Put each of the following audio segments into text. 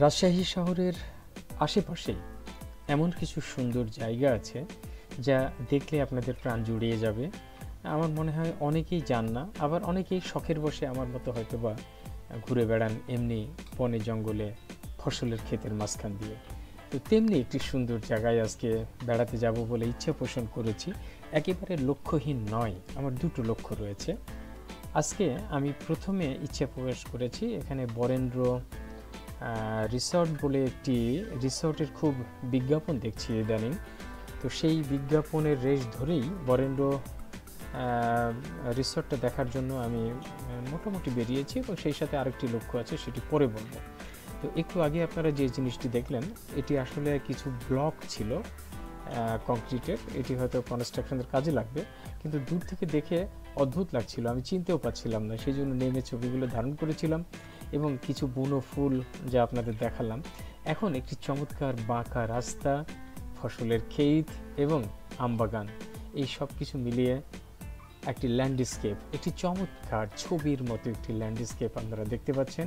রাজশাহী শহরের আশেপাশে এমন কিছু সুন্দর জায়গা আছে যা দেখলে আপনাদের প্রাণ জুড়িয়ে যাবে। আমার মনে হয় অনেকেই জান না, আবার অনেকেই শখের বসে আমার মতো হয়তো বা ঘুরে বেড়ান এমনি বনে জঙ্গলে ফসলের ক্ষেতের মাঝখান দিয়ে। তো তেমনি একটি সুন্দর জায়গায় আজকে বেড়াতে যাব বলে ইচ্ছা পোষণ করেছি। একেবারে লক্ষ্যহীন নয়, আমার দুটো লক্ষ্য রয়েছে। আজকে আমি প্রথমে ইচ্ছা প্রকাশ করেছি এখানে বরেন্দ্র রিসর্ট বলে একটি রিসর্টের খুব বিজ্ঞাপন দেখছি ইদানিং। তো সেই বিজ্ঞাপনের রেশ ধরেই বরেন্দ্র রিসর্টটা দেখার জন্য আমি মোটামুটি বেরিয়েছি, এবং সেই সাথে আরেকটি লক্ষ্য আছে, সেটি পরে বলবো। তো একটু আগে আপনারা যে জিনিসটি দেখলেন এটি আসলে কিছু ব্লক ছিল কংক্রিটের। এটি হয়তো কনস্ট্রাকশনের কাজে লাগবে, কিন্তু দূর থেকে দেখে অদ্ভুত লাগছিল, আমি চিনতেও পারছিলাম না, সেই জন্য নেমে ছবিগুলো ধারণ করেছিলাম এবং কিছু বুনো ফুল যা আপনাদের দেখালাম। এখন একটি চমৎকার বাঁকা রাস্তা, ফসলের ক্ষেত এবং আমবাগান, এই সব কিছু মিলিয়ে একটি ল্যান্ডস্কেপ, একটি চমৎকার ছবির মতো একটি ল্যান্ডস্কেপ আপনারা দেখতে পাচ্ছেন।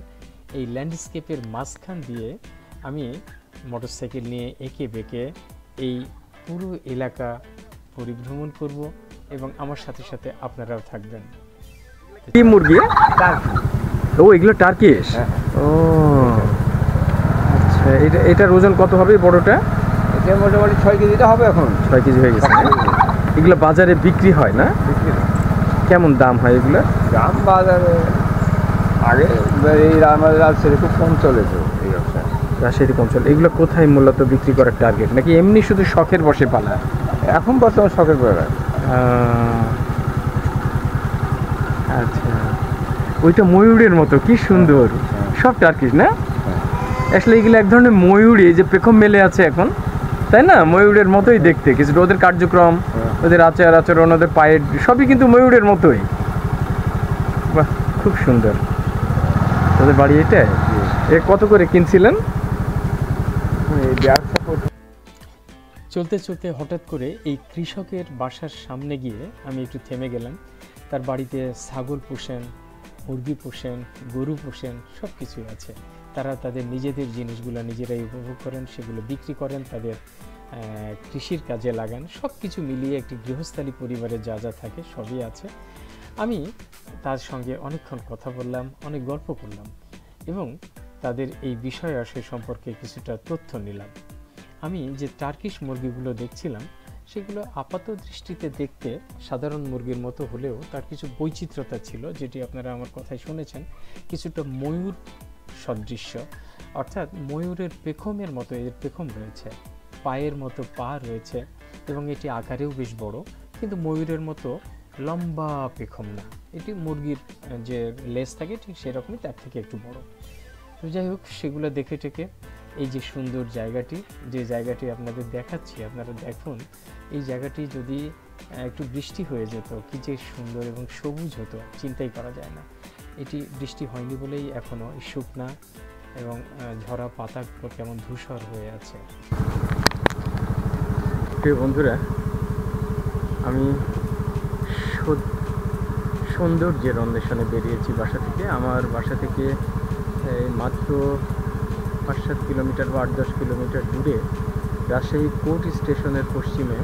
এই ল্যান্ডস্কেপের মাঝখান দিয়ে আমি মোটরসাইকেল নিয়ে এঁকে বেঁকে এই পুরো এলাকা পরিভ্রমণ করব, এবং আমার সাথে সাথে আপনারাও থাকবেন। কি মুরগি? ও, এগুলো টার্কিশ। ও আচ্ছা, এটার ওজন কত হবে বড়টা? এটা মোটামুটি 6 কেজিটা হবে এখন। 6 কেজি হয়ে গেছে। এগুলো বাজারে বিক্রি হয় না? কেমন দাম হয় এগুলো? দাম বাজারে আগে এই আমাদের রাজশাহী খুব কম চলেছে এই ব্যবসা। রাজশাহী কম চলে। এগুলো কোথায় মূলত বিক্রি করার টার্গেট, নাকি এমনি শুধু শখের বসে পালা? এখন বর্তমান শখের ব্যাপার। আচ্ছা, ওইটা ময়ূরের মতো, কি সুন্দর। সব টার্কিশ না? আসলে এগুলো এক ধরনের ময়ূরী, যে পেখম মেলে আছে এখন, তাই না? ময়ূরের মতোই দেখতে কিছুটা, ওদের কার্যক্রম, ওদের আচার আচরণ, ওদের পায়ের সবই কিন্তু ময়ূরের মতোই। বাহ, খুব সুন্দর। ওদের বাড়ি এটা? এ কত করে কিনছিলেন? চলতে চলতে হঠাৎ করে এই কৃষকের বাসার সামনে গিয়ে আমি একটু থেমে গেলাম। তার বাড়িতে ছাগল পোষেন, মুরগি পোষেন, গরু পোষেন, সব কিছুই আছে। তারা তাদের নিজেদের জিনিসগুলো নিজেরাই উপভোগ করেন, সেগুলো বিক্রি করেন, তাদের কৃষির কাজে লাগান। সব কিছু মিলিয়ে একটি গৃহস্থালী পরিবারে যা যা থাকে সবই আছে। আমি তার সঙ্গে অনেকক্ষণ কথা বললাম, অনেক গল্প করলাম, এবং তাদের এই বিষয় আশয় সম্পর্কে কিছুটা তথ্য নিলাম। আমি যে টার্কিশ মুরগিগুলো দেখছিলাম সেগুলো আপাত দৃষ্টিতে দেখতে সাধারণ মুরগির মতো হলেও তার কিছু বৈচিত্র্যতা ছিল, যেটি আপনারা আমার কথায় শুনেছেন। কিছুটা ময়ূর সদৃশ্য, অর্থাৎ ময়ূরের পেখমের মতো এর পেখম রয়েছে, পায়ের মতো পা রয়েছে, এবং এটি আকারেও বেশ বড়, কিন্তু ময়ূরের মতো লম্বা পেখম না। এটি মুরগির যে লেজ থাকে ঠিক সেরকমই, তার থেকে একটু বড়। তো যাই হোক, সেগুলো দেখে টেকে এই যে সুন্দর জায়গাটি, যে জায়গাটি আপনাদের দেখাচ্ছি, আপনারা দেখুন, এই জায়গাটি যদি একটু বৃষ্টি হয়ে যেত কি যে সুন্দর এবং সবুজ হতো, চিন্তাই করা যায় না। এটি বৃষ্টি হয়নি বলেই এখনও শুকনা এবং ঝরা পাতাগুলো কেমন ধূসর হয়ে আছে। প্রিয় বন্ধুরা, আমি সৌন্দর্যের অন্বেষণে বেরিয়েছি বাসা থেকে। আমার বাসা থেকে মাত্র 5-7 কিলোমিটার বা 8-10 কিলোমিটার দূরে রাজশাহী কোর্ট স্টেশনের পশ্চিমে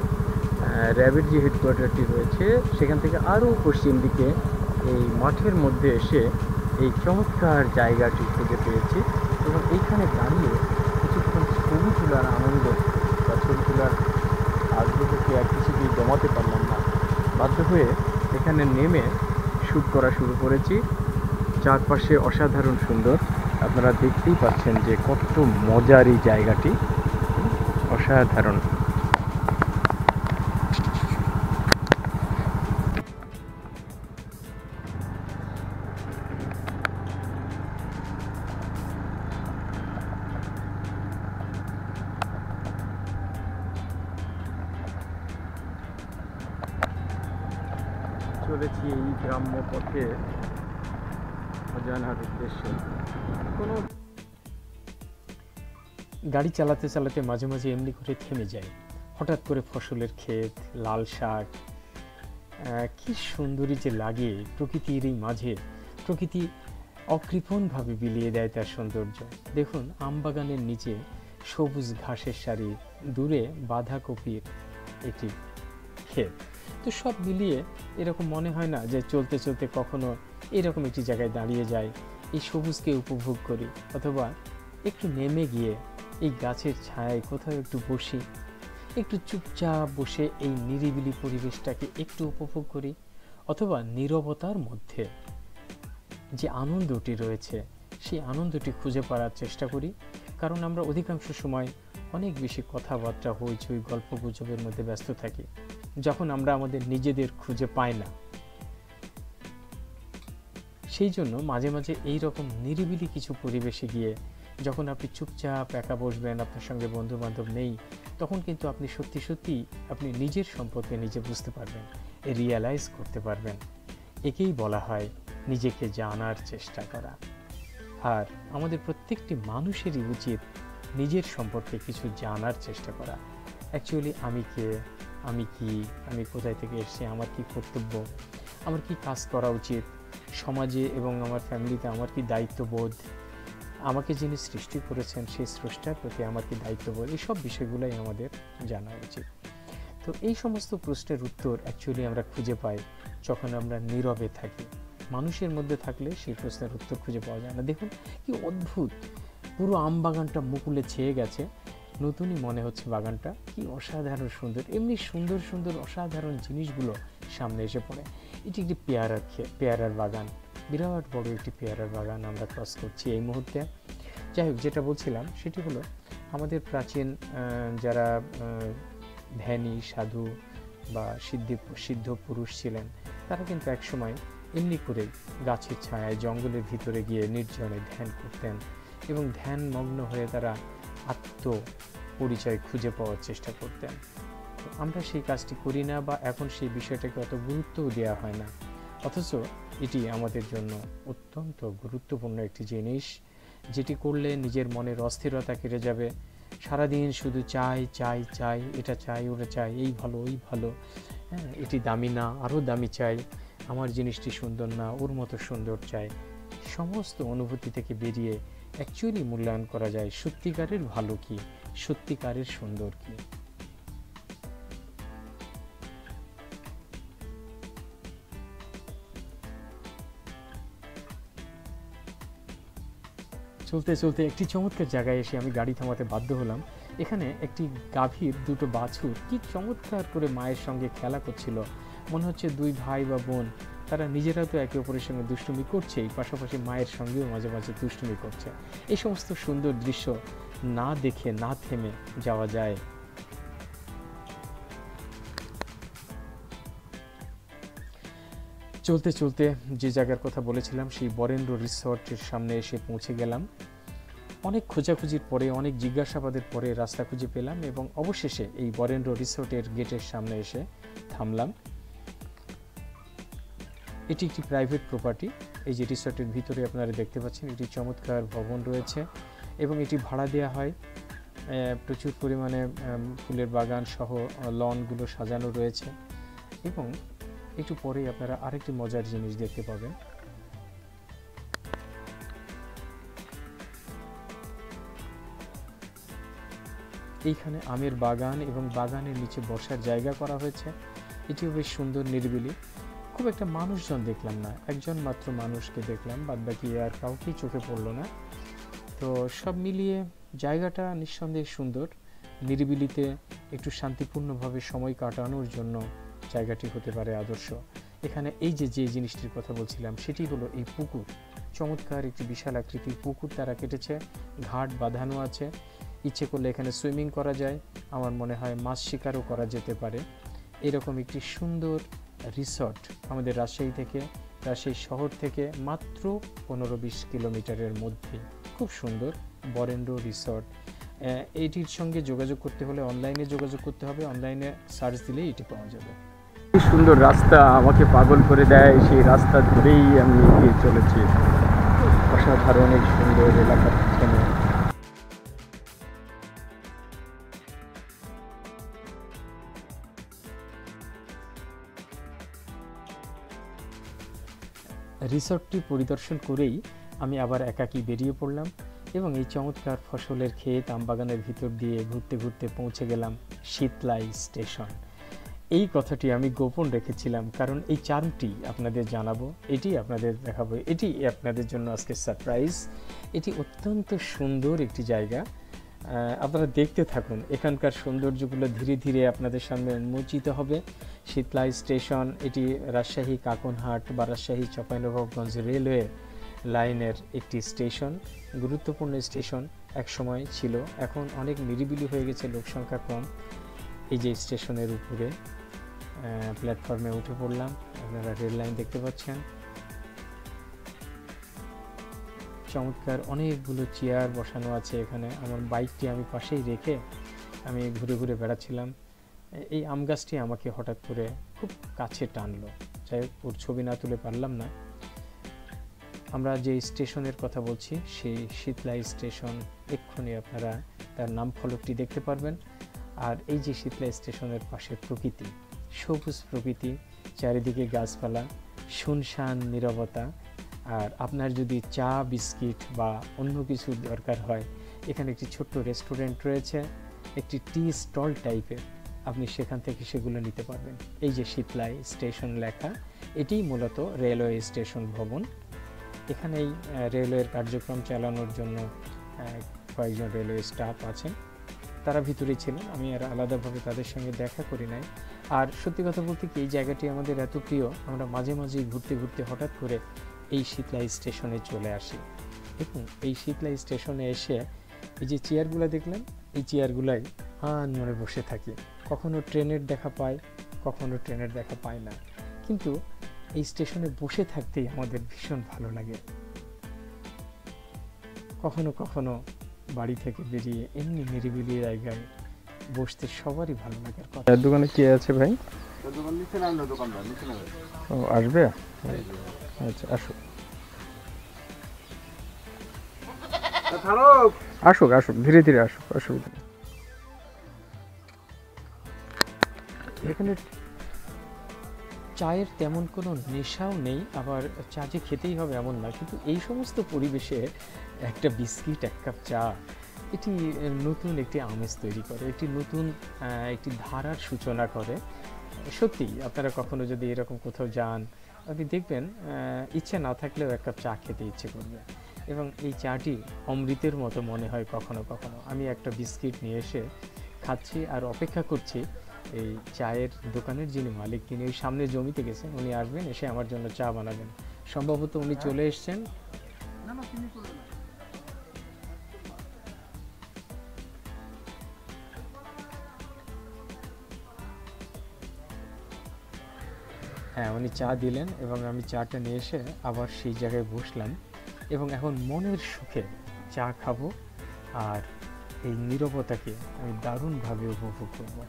র্যাবের যে হেডকোয়ার্টারটি রয়েছে, সেখান থেকে আরও পশ্চিম দিকে এই মাঠের মধ্যে এসে এই চমৎকার জায়গাটি খুঁজে পেয়েছি, এবং এইখানে দাঁড়িয়ে কিছুক্ষণ ছবি তোলার আনন্দ বা ছবি তোলার আগ্রহকে আর কিছুতেই জমাতে পারলাম না। বাধ্য হয়ে এখানে নেমে শ্যুট করা শুরু করেছি। চারপাশে অসাধারণ সুন্দর, আপনারা দেখতেই পাচ্ছেন যে কত মজার এই জায়গাটি, অসাধারণ। চলেছি এই গ্রাম্য পথে অজানার উদ্দেশ্যে। কোনো গাড়ি চালাতে চালাতে মাঝে মাঝে এমনি করে থেমে যায়, হঠাৎ করে ফসলের ক্ষেত, লাল শাক, কি সুন্দরী যে লাগে প্রকৃতির এই মাঝে। প্রকৃতি অকৃপণভাবে বিলিয়ে দেয় তার সৌন্দর্য। দেখুন, আমবাগানের নিচে সবুজ ঘাসের সারি, দূরে বাঁধাকপির একটি ক্ষেত। তো সব মিলিয়ে এরকম মনে হয় না যে চলতে চলতে কখনো এরকম একটি জায়গায় দাঁড়িয়ে যাই, এই সবুজকে উপভোগ করি, অথবা একটু নেমে গিয়ে এই গাছের ছায়ায় কোথাও একটু বসি, একটু চুপচাপ বসে এই নিরিবিলি পরিবেশটাকে একটু উপভোগ করি, অথবা নীরবতার মধ্যে যে আনন্দটি রয়েছে সেই আনন্দটি খুঁজে পাওয়ার চেষ্টা করি। কারণ আমরা অধিকাংশ সময় অনেক বেশি কথাবার্তা, হইচই, গল্পগুজবের মধ্যে ব্যস্ত থাকি, যখন আমরা আমাদের নিজেদের খুঁজে পাই না। সেই জন্য মাঝে মাঝে এই রকম নিরিবিলি কিছু পরিবেশে গিয়ে যখন আপনি চুপচাপ একা বসবেন, আপনার সঙ্গে বন্ধু বান্ধব নেই, তখন কিন্তু আপনি সত্যি সত্যি আপনি নিজের সম্পর্কে নিজে বুঝতে পারবেন, রিয়ালাইজ করতে পারবেন। একেই বলা হয় নিজেকে জানার চেষ্টা করা। আর আমাদের প্রত্যেকটি মানুষেরই উচিত নিজের সম্পর্কে কিছু জানার চেষ্টা করা। অ্যাকচুয়ালি আমি কে, আমি কি, আমি কোথায় থেকে এসেছি, আমার কি কর্তব্য, আমার কি কাজ করা উচিত, সমাজে এবং আমার ফ্যামিলিতে আমার কি দায়িত্ববোধ, আমাকে যিনি সৃষ্টি করেছেন সেই স্রষ্টার প্রতি আমার কি দায়িত্ববোধ, এইসব বিষয়গুলোই আমাদের জানা উচিত। তো এই সমস্ত প্রশ্নের উত্তর অ্যাকচুয়ালি আমরা খুঁজে পাই যখন আমরা নীরবে থাকি। মানুষের মধ্যে থাকলে সেই প্রশ্নের উত্তর খুঁজে পাওয়া যায় না। দেখুন কি অদ্ভুত, পুরো আম বাগানটা মুকুলে ছেয়ে গেছে, নতুনই মনে হচ্ছে বাগানটা, কি অসাধারণ সুন্দর। এমনি সুন্দর সুন্দর অসাধারণ জিনিসগুলো সামনে এসে পড়ে। এটি একটি পেয়ারার বাগান, বিরাট বড় একটি পেয়ারার বাগান আমরা ক্রস করছি এই মুহূর্তে। যাই হোক, যেটা বলছিলাম সেটি হলো আমাদের প্রাচীন যারা ধ্যানী, সাধু বা সিদ্ধ পুরুষ ছিলেন, তারা কিন্তু একসময় এমনি করে গাছের ছায়ায় জঙ্গলের ভিতরে গিয়ে নির্জনে ধ্যান করতেন এবং ধ্যান মগ্ন হয়ে তারা আত্মপরিচয় খুঁজে পাওয়ার চেষ্টা করতেন। আমরা সেই কাজটি করি না, বা এখন সেই বিষয়টাকে অত গুরুত্বও দেওয়া হয় না, অথচ এটি আমাদের জন্য অত্যন্ত গুরুত্বপূর্ণ একটি জিনিস, যেটি করলে নিজের মনের অস্থিরতা কেটে যাবে। সারাদিন শুধু চাই চাই চাই, এটা চাই, ওটা চাই, এই ভালো, ওই ভালো, হ্যাঁ, এটি দামি না, আরও দামি চাই, আমার জিনিসটি সুন্দর না, ওর মতো সুন্দর চাই। সমস্ত অনুভূতি থেকে বেরিয়ে অ্যাকচুয়ালি মূল্যায়ন করা যায় সত্যিকারের ভালো কি, সত্যিকারের সুন্দর কি। চলতে চলতে একটি চমৎকার জায়গায় এসে আমি গাড়ি থামাতে বাধ্য হলাম। এখানে একটি গাভীর দুটো বাছুর কি চমৎকার করে মায়ের সঙ্গে খেলা করছিল। মনে হচ্ছে দুই ভাই বা বোন, তারা নিজেরা তো একে অপরের সঙ্গে দুষ্টুমি করছেই, পাশাপাশি মায়ের সঙ্গেও মাঝে মাঝে দুষ্টুমি করছে। এই সমস্ত সুন্দর দৃশ্য না দেখে না থেমে যাওয়া যায়। চলতে চলতে যে জায়গার কথা বলেছিলাম সেই বরেন্দ্র রিসর্টের সামনে এসে পৌঁছে গেলাম। অনেক খোঁজাখুঁজির পরে, অনেক জিজ্ঞাসাবাদের পরে রাস্তা খুঁজে পেলাম এবং অবশেষে এই বরেন্দ্র রিসর্টের গেটের সামনে এসে থামলাম। এটি একটি প্রাইভেট প্রপার্টি। এই যে রিসর্টের ভিতরে আপনারা দেখতে পাচ্ছেন একটি চমৎকার ভবন রয়েছে এবং এটি ভাড়া দেওয়া হয়। প্রচুর পরিমাণে ফুলের বাগান সহ লনগুলো সাজানো রয়েছে এবং একটু পরেই আপনারা আরেকটি মজার জিনিস দেখতে পাবেন। এইখানে আমের বাগান এবং বাগানের নিচে বসার জায়গা করা হয়েছে। এটিও বেশ সুন্দর, নিরিবিলি। খুব একটা মানুষজন দেখলাম না, একজন মাত্র মানুষকে দেখলাম, বাদবাকি আর কাউকেই চোখে পড়লো না। তো সব মিলিয়ে জায়গাটা নিঃসন্দেহে সুন্দর। নিরিবিলিতে একটু শান্তিপূর্ণভাবে সময় কাটানোর জন্য জায়গাটি হতে পারে আদর্শ। এখানে এই যে জিনিসটির কথা বলছিলাম সেটি হলো এই পুকুর। চমৎকার একটি বিশাল আকৃতির পুকুর তারা কেটেছে, ঘাট বাঁধানো আছে। ইচ্ছে করলে এখানে সুইমিং করা যায়, আমার মনে হয় মাছ শিকারও করা যেতে পারে। এরকম একটি সুন্দর রিসর্ট আমাদের রাজশাহী শহর থেকে মাত্র 15-20 কিলোমিটারের মধ্যে খুব সুন্দর বরেন্দ্র রিসর্ট। এইটির সঙ্গে যোগাযোগ করতে হলে অনলাইনে যোগাযোগ করতে হবে, অনলাইনে সার্চ দিলেই এটি পাওয়া যাবে। কি সুন্দর রাস্তা, আমাকে পাগল করে দেয়, সেই রাস্তা ধরেই আমি এগিয়ে চলেছি। অসাধারণ এই সুন্দর এলাকার পিছনে রিসর্টটি পরিদর্শন করেই আমি আবার একাকী বেরিয়ে পড়লাম এবং এই চমৎকার ফসলের ক্ষেত আমবাগানের ভিতর দিয়ে ঘুরতে ঘুরতে পৌঁছে গেলাম শীতলাই স্টেশন। এই কথাটি আমি গোপন রেখেছিলাম, কারণ এই চার্মটি আপনাদের জানাবো, এটি আপনাদের দেখাবো, এটি আপনাদের জন্য আজকে সারপ্রাইজ। এটি অত্যন্ত সুন্দর একটি জায়গা, আপনারা দেখতে থাকুন। এখানকার সৌন্দর্যগুলো ধীরে ধীরে আপনাদের সামনে উন্মোচিত হবে। শীতলাই স্টেশন এটি রাজশাহী কাকনহাট বা রাজশাহী চাঁপাইনবাবগঞ্জ রেলওয়ে লাইনের একটি স্টেশন, গুরুত্বপূর্ণ স্টেশন এক সময় ছিল, এখন অনেক নিরিবিলি হয়ে গেছে, লোক সংখ্যা কম। এই যে স্টেশনের উপরে প্ল্যাটফর্মে উঠে পড়লাম, আপনারা রেল লাইন দেখতে পাচ্ছেন। চমৎকার অনেকগুলো চেয়ার বসানো আছে এখানে। আমার বাইকটি আমি পাশেই রেখে আমি ঘুরে ঘুরে বেড়াচ্ছিলাম। এই আম গাছটি আমাকে হঠাৎ করে খুব কাছে টানলো, যাই হোক ওর ছবি না তুলে পারলাম না। আমরা যে স্টেশনের কথা বলছি সেই শীতলাই স্টেশন, এক্ষুনি আপনারা তার নাম ফলকটি দেখতে পারবেন। আর এই যে শীতলাই স্টেশনের পাশে প্রকৃতি, সবুজ প্রকৃতি, চারিদিকে গাছপালা, শুনশান নীরবতা। আর আপনার যদি চা বিস্কিট বা অন্য কিছু দরকার হয়, এখানে একটি ছোট্ট রেস্টুরেন্ট রয়েছে, একটি টি স্টল টাইপের, আপনি সেখান থেকে সেগুলো নিতে পারবেন। এই যে শীতলাই স্টেশন লেখা, এটিই মূলত রেলওয়ে স্টেশন ভবন। এখানেই রেলওয়ের কার্যক্রম চালানোর জন্য কয়েকজন রেলওয়ে স্টাফ আছেন, তারা ভিতরে ছিলেন, আমি আর আলাদাভাবে তাদের সঙ্গে দেখা করি নাই। আর সত্যি কথা বলতে কি, এই জায়গাটি আমাদের এত প্রিয়, আমরা মাঝে মাঝে ঘুরতে ঘুরতে হঠাৎ করে এই শীতলাই স্টেশনে চলে আসি। দেখুন, এই শীতলাই স্টেশনে এসে এই যে চেয়ারগুলো দেখলেন, এই চেয়ারগুলাই মনে বসে থাকি। কখনো ট্রেনের দেখা পাই, কখনো ট্রেনের দেখা পাই না, কিন্তু এই স্টেশনে বসে থাকতেই আমাদের ভীষণ ভালো লাগে। কখনো কখনো বাড়ি থেকে বেরিয়ে এমনি নিরিবিলি জায়গায় বসতে সবারই ভালো লাগার কথা। দোকানে কে আছে ভাই? ও আসবে, আচ্ছা আসুক আসুক আসুক, ধীরে ধীরে আসুক, অসুবিধা নেই। এখানে চায়ের তেমন কোনো নেশাও নেই, আবার চা যে খেতেই হবে এমন না, কিন্তু এই সমস্ত পরিবেশে একটা বিস্কিট, এক কাপ চা, এটি নতুন একটি আমেজ তৈরি করে, একটি নতুন একটি ধারার সূচনা করে। সত্যি আপনারা কখনো যদি এরকম কোথাও যান, আপনি দেখবেন ইচ্ছে না থাকলেও এক কাপ চা খেতে ইচ্ছে করবে, এবং এই চাটি অমৃতের মতো মনে হয় কখনো কখনো। আমি একটা বিস্কিট নিয়ে এসে খাচ্ছি আর অপেক্ষা করছি এই চায়ের দোকানের যিনি মালিক, তিনি ওই সামনে জমিতে গেছেন, উনি আসবেন, এসে আমার জন্য চা বানাবেন। সম্ভবত উনি চলে এসছেন। হ্যাঁ, উনি চা দিলেন এবং আমি চাটা নিয়ে এসে আবার সেই জায়গায় বসলাম, এবং এখন মনের সুখে চা খাবো আর এই নীরবতাকে আমি দারুণভাবে উপভোগ করব।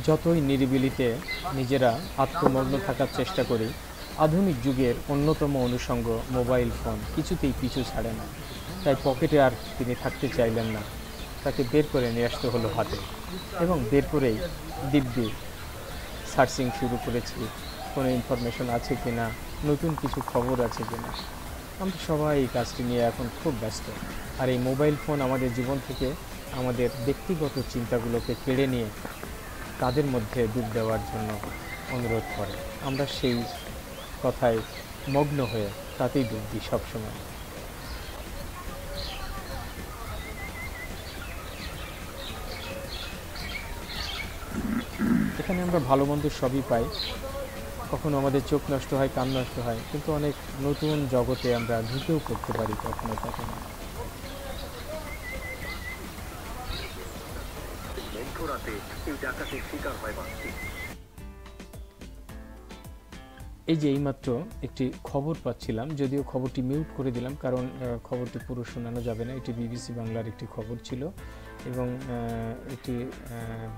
যতই নিরিবিলিতে নিজেরা আত্মমগ্ন থাকার চেষ্টা করি, আধুনিক যুগের অন্যতম অনুষঙ্গ মোবাইল ফোন কিছুতেই পিছু ছাড়ে না। তাই পকেটে আর তিনি থাকতে চাইলেন না, তাকে বের করে নিয়ে আসতে হলো হাতে, এবং বের করেই দিব্যি সার্চিং শুরু করেছি, কোনো ইনফরমেশন আছে কি না, নতুন কিছু খবর আছে কি না। আমরা সবাই এই কাজটি নিয়ে এখন খুব ব্যস্ত, আর এই মোবাইল ফোন আমাদের জীবন থেকে আমাদের ব্যক্তিগত চিন্তাগুলোকে কেড়ে নিয়ে তাদের মধ্যে ডুব দেওয়ার জন্য অনুরোধ করে। আমরা সেই কথায় মগ্ন হয়ে তাতেই ডুব দিই সবসময়। এখানে আমরা ভালো মন্দ সবই পাই, কখনো আমাদের চোখ নষ্ট হয়, কান নষ্ট হয়, কিন্তু অনেক নতুন জগতে আমরা ঢুকেও করতে পারি কখনো কখনো। এই যে এইমাত্র একটি খবর পাচ্ছিলাম, যদিও খবরটি মিউট করে দিলাম কারণ খবরটি পুরো শোনানো যাবে না। এটি বিবিসি বাংলার একটি খবর ছিল এবং এটি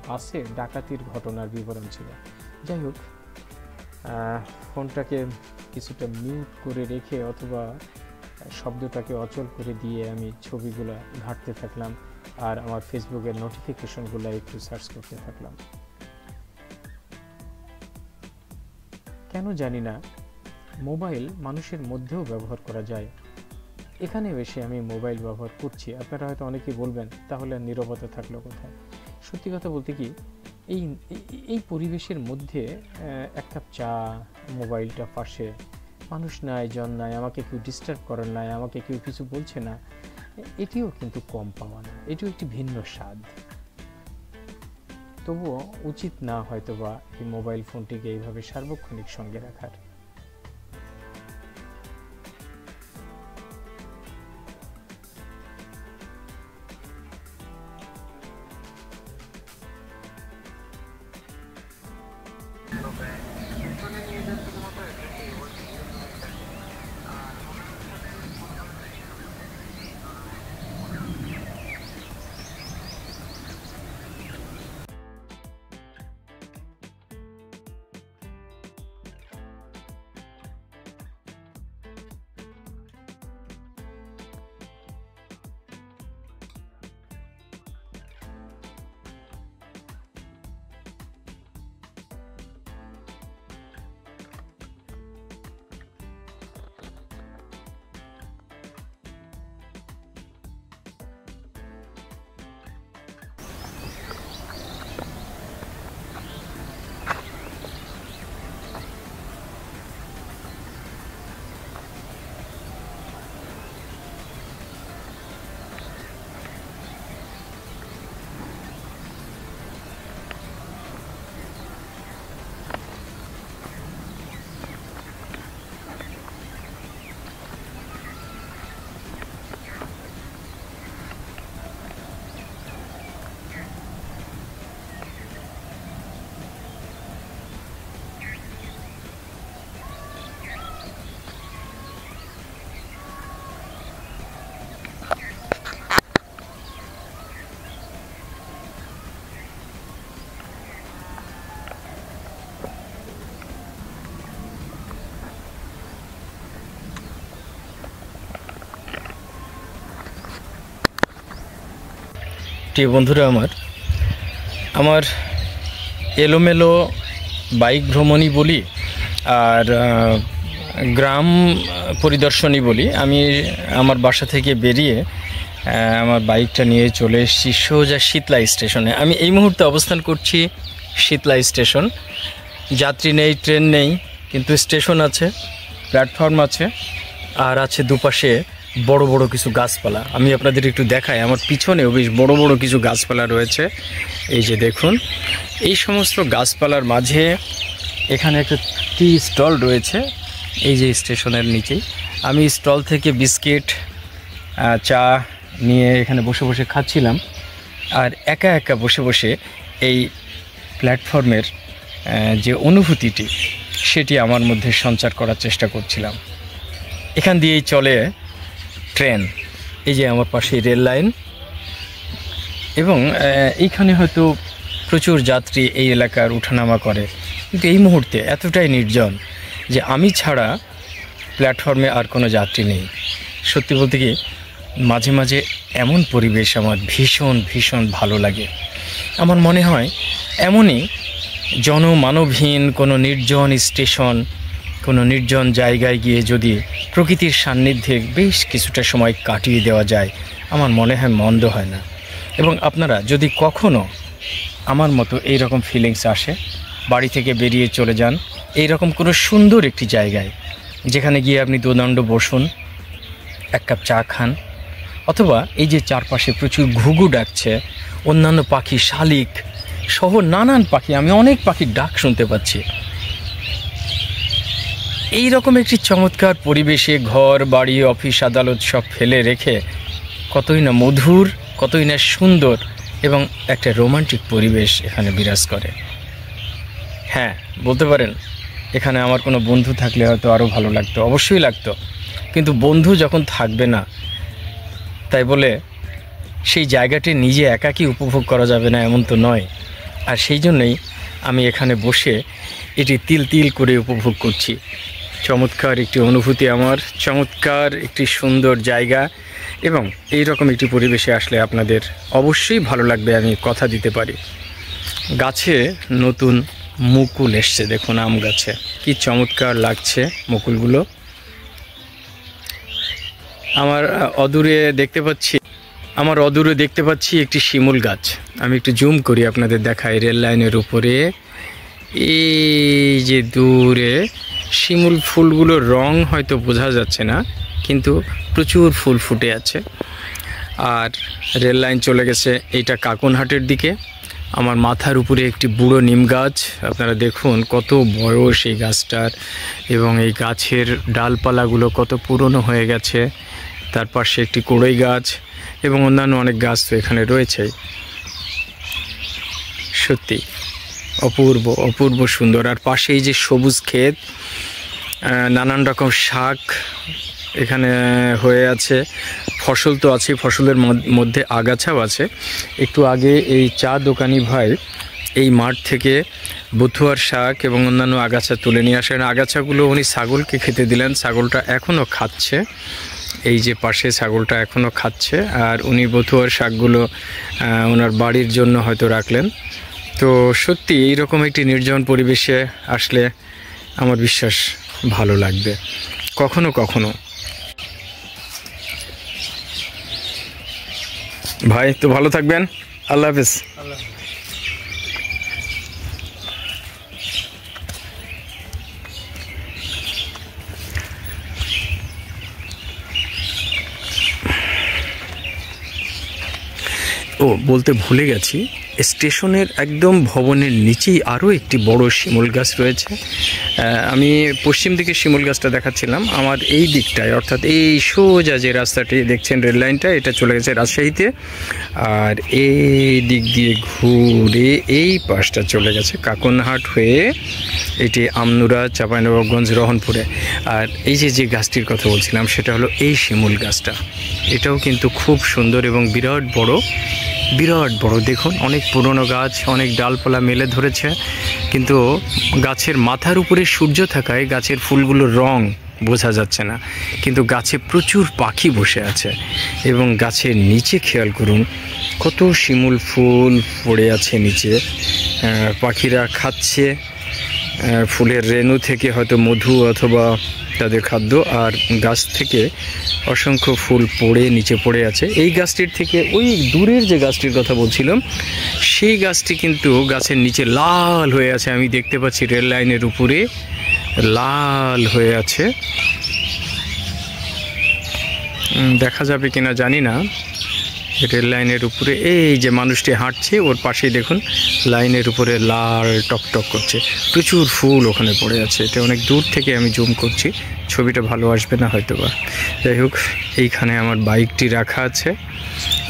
বাসে ডাকাতির ঘটনার বিবরণ ছিল। যাই হোক, ফোনটাকে কিছুটা মিউট করে রেখে অথবা শব্দটাকে অচল করে দিয়ে আমি ছবিগুলো ঘাঁটতে থাকলাম আর আমার ফেসবুকের নোটিফিকেশনগুলো একটু সার্চ করতে থাকলাম। কেন জানি না মোবাইল মানুষের মধ্যেও ব্যবহার করা যায়। এখানে এসে আমি মোবাইল ব্যবহার করছি, আপনারা হয়তো অনেকেই বলবেন তাহলে নীরবতা থাকলো কোথায়। সত্যি কথা বলতে কি, এই পরিবেশের মধ্যে এক কাপ চা, মোবাইলটা পাশে, মানুষ নাই, জন নাই, আমাকে কেউ ডিস্টার্ব করার নাই, আমাকে কেউ কিছু বলছে না, এটিও কিন্তু কম পাওয়া না, এটিও একটি ভিন্ন স্বাদ। তবুও উচিত না হয়তোবা এই মোবাইল ফোনটিকে এইভাবে সার্বক্ষণিক সঙ্গে রাখার। প্রিয় বন্ধুরা, আমার এলোমেলো বাইক ভ্রমণই বলি আর গ্রাম পরিদর্শনই বলি, আমি আমার বাসা থেকে বেরিয়ে আমার বাইকটা নিয়ে চলে এসেছি সোজা শীতলা স্টেশনে। আমি এই মুহূর্তে অবস্থান করছি শীতলা স্টেশন। যাত্রী নেই, ট্রেন নেই, কিন্তু স্টেশন আছে, প্ল্যাটফর্ম আছে, আর আছে দুপাশে বড় বড় কিছু গাছপালা। আমি আপনাদের একটু দেখাই, আমার পিছনেও বেশ বড় বড় কিছু গাছপালা রয়েছে। এই যে দেখুন, এই সমস্ত গাছপালার মাঝে এখানে একটা টি স্টল রয়েছে, এই যে স্টেশনের নিচেই। আমি স্টল থেকে বিস্কিট, চা নিয়ে এখানে বসে বসে খাচ্ছিলাম আর একা একা বসে বসে এই প্ল্যাটফর্মের যে অনুভূতিটি সেটি আমার মধ্যে সঞ্চার করার চেষ্টা করছিলাম। এখান দিয়েই চলে ট্রেন, এই যে আমার পাশে রেল লাইন, এবং এইখানে হয়তো প্রচুর যাত্রী এই এলাকার উঠানামা করে, কিন্তু এই মুহূর্তে এতটাই নির্জন যে আমি ছাড়া প্ল্যাটফর্মে আর কোনো যাত্রী নেই। সত্যি বলতে কি, মাঝে মাঝে এমন পরিবেশ আমার ভীষণ ভীষণ ভালো লাগে। আমার মনে হয় এমনই জনমানবহীন কোনো নির্জন স্টেশন, কোনো নির্জন জায়গায় গিয়ে যদি প্রকৃতির সান্নিধ্যে বেশ কিছুটা সময় কাটিয়ে দেওয়া যায়, আমার মনে হয় মন্দ হয় না। এবং আপনারা যদি কখনও আমার মতো এই রকম ফিলিংস আসে, বাড়ি থেকে বেরিয়ে চলে যান এই রকম কোনো সুন্দর একটি জায়গায়, যেখানে গিয়ে আপনি দোদণ্ড বসুন, এক কাপ চা খান, অথবা এই যে চারপাশে প্রচুর ঘুঘু ডাকছে, অন্যান্য পাখি, শালিক সহ নানান পাখি, আমি অনেক পাখির ডাক শুনতে পাচ্ছি। এই রকম একটি চমৎকার পরিবেশে ঘর বাড়ি অফিস আদালত সব ফেলে রেখে কতই না মধুর, কতই না সুন্দর এবং একটা রোমান্টিক পরিবেশ এখানে বিরাজ করে। হ্যাঁ, বলতে পারেন এখানে আমার কোনো বন্ধু থাকলে হয়তো আরও ভালো লাগতো, অবশ্যই লাগতো, কিন্তু বন্ধু যখন থাকবে না তাই বলে সেই জায়গাটি নিজে একাকী উপভোগ করা যাবে না এমন তো নয়। আর সেই জন্যই আমি এখানে বসে এটি তিল তিল করে উপভোগ করছি। চমৎকার একটি অনুভূতি আমার, চমৎকার একটি সুন্দর জায়গা, এবং এই রকম একটি পরিবেশে আসলে আপনাদের অবশ্যই ভালো লাগবে, আমি কথা দিতে পারি। গাছে নতুন মুকুল এসছে, দেখুন আম গাছে কি চমৎকার লাগছে মুকুলগুলো। আমার অদূরে দেখতে পাচ্ছি একটি শিমুল গাছ। আমি একটু জুম করি আপনাদের দেখাই, রেল লাইনের উপরে এই যে দূরে শিমুল ফুলগুলোর রং হয়তো বোঝা যাচ্ছে না, কিন্তু প্রচুর ফুল ফুটে আছে। আর রেল লাইন চলে গেছে এইটা কাকনহাটের দিকে। আমার মাথার উপরে একটি বুড়ো নিম গাছ, আপনারা দেখুন কত বয়স এই গাছটার, এবং এই গাছের ডালপালাগুলো কত পুরনো হয়ে গেছে। তার পাশে একটি কড়ই গাছ এবং অন্যান্য অনেক গাছ তো এখানে রয়েছে। সত্যি অপূর্ব অপূর্ব সুন্দর। আর পাশেই যে সবুজ ক্ষেত, নানান রকম শাক এখানে হয়ে আছে, ফসল তো আছে, ফসলের মধ্যে আগাছাও আছে। একটু আগে এই চা দোকানি ভাই এই মাঠ থেকে বথুয়ার শাক এবং অন্যান্য আগাছা তুলে নিয়ে আসেন। আগাছাগুলো উনি ছাগলকে খেতে দিলেন, ছাগলটা এখনও খাচ্ছে, এই যে পাশে ছাগলটা এখনও খাচ্ছে। আর উনি বথুয়ার শাকগুলো ওনার বাড়ির জন্য হয়তো রাখলেন। তো সত্যি এইরকম একটি নির্জন পরিবেশে আসলে আমার বিশ্বাস ভালো লাগবে কখনো কখনো। ভাই তো ভালো থাকবেন, আল্লাহ হাফেজ। ও বলতে ভুলে গেছি, স্টেশনের একদম ভবনের নিচেই আরও একটি বড় শিমুল গাছ রয়েছে। আমি পশ্চিম দিকে শিমুল গাছটা দেখাচ্ছিলাম, আমার এই দিকটায় অর্থাৎ এই সোজা যে রাস্তাটি দেখছেন রেল লাইনটা, এটা চলে গেছে রাজশাহীতে, আর এই দিক দিয়ে ঘুরে এই পাশটা চলে গেছে কাকনহাট হয়ে এটি আমনুরা, চাঁপাইনবাবগঞ্জ, রহনপুরে। আর এই যে গাছটির কথা বলছিলাম সেটা হলো এই শিমুল গাছটা। এটাও কিন্তু খুব সুন্দর এবং বিরাট বড়, বিরাট বড়। দেখুন অনেক পুরনো গাছ, অনেক ডালপালা মেলে ধরেছে, কিন্তু গাছের মাথার উপরে সূর্য থাকায় গাছের ফুলগুলোর রং বোঝা যাচ্ছে না, কিন্তু গাছে প্রচুর পাখি বসে আছে। এবং গাছের নিচে খেয়াল করুন কত শিমুল ফুল পড়ে আছে নিচে, পাখিরা খাচ্ছে ফুলের রেণু থেকে হয়তো মধু অথবা তাদের খাদ্য। আর গাছ থেকে অসংখ্য ফুল পড়ে নিচে পড়ে আছে। এই গাছটির থেকে ওই দূরের যে গাছটির কথা বলছিলাম সেই গাছটি কিন্তু গাছের নিচে লাল হয়ে আছে, আমি দেখতে পাচ্ছি রেল লাইনের উপরে লাল হয়ে আছে। দেখা যাবে কিনা জানি না, রেল লাইনের উপরে এই যে মানুষটি হাঁটছে ওর পাশেই দেখুন লাইনের উপরে লাল টকটক করছে, প্রচুর ফুল ওখানে পড়ে আছে। এটা অনেক দূর থেকে আমি জুম করছি, ছবিটা ভালো আসবে না হয়তো বা। যাই হোক, এইখানে আমার বাইকটি রাখা আছে,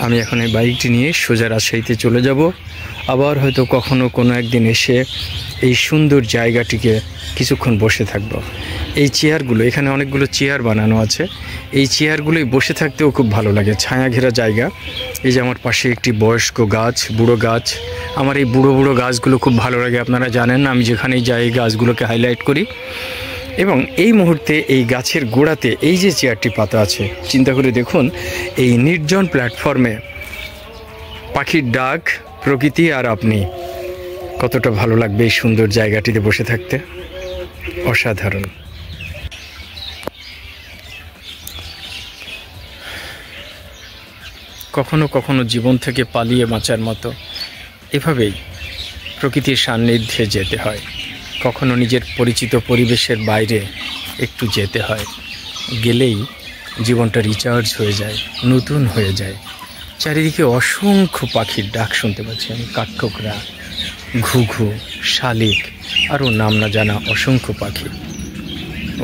আমি এখন এই বাইকটি নিয়ে সোজা রাজশাহীতে চলে যাব। আবার হয়তো কখনো কোনো একদিন এসে এই সুন্দর জায়গাটিকে কিছুক্ষণ বসে থাকব। এই চেয়ারগুলো, এখানে অনেকগুলো চেয়ার বানানো আছে, এই চেয়ারগুলোই বসে থাকতেও খুব ভালো লাগে, ছায়া ঘেরা জায়গা। এই যে আমার পাশে একটি বয়স্ক গাছ, বুড়ো গাছ, আমার এই বুড়ো বুড়ো গাছগুলো খুব ভালো লাগে। আপনারা জানেন আমি যেখানেই যাই এই গাছগুলোকে হাইলাইট করি। এবং এই মুহূর্তে এই গাছের গোড়াতে এই যে চেয়ারটি পাতা আছে, চিন্তা করে দেখুন এই নির্জন প্ল্যাটফর্মে পাখির ডাক, প্রকৃতি আর আপনি, কতটা ভালো লাগবে এই সুন্দর জায়গাটিতে বসে থাকতে, অসাধারণ। কখনো কখনো জীবন থেকে পালিয়ে বাঁচার মতো এভাবেই প্রকৃতির সান্নিধ্যে যেতে হয়, কখনো নিজের পরিচিত পরিবেশের বাইরে একটু যেতে হয়, গেলেই জীবনটা রিচার্জ হয়ে যায়, নতুন হয়ে যায়। চারিদিকে অসংখ্য পাখির ডাক শুনতে পাচ্ছি আমি, কাঠঠোকরা, ঘুঘু, শালিক, আরও নাম না জানা অসংখ্য পাখি।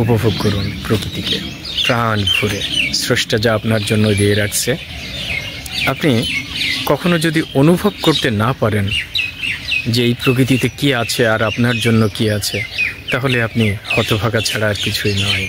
উপভোগ করুন প্রকৃতিকে প্রাণ ভরে, স্রষ্টা যা আপনার জন্য দিয়ে রাখছে। আপনি কখনো যদি অনুভব করতে না পারেন যে এই প্রকৃতিতে কি আছে আর আপনার জন্য কি আছে, তাহলে আপনি হতভাগা ছাড়া আর কিছুই নয়।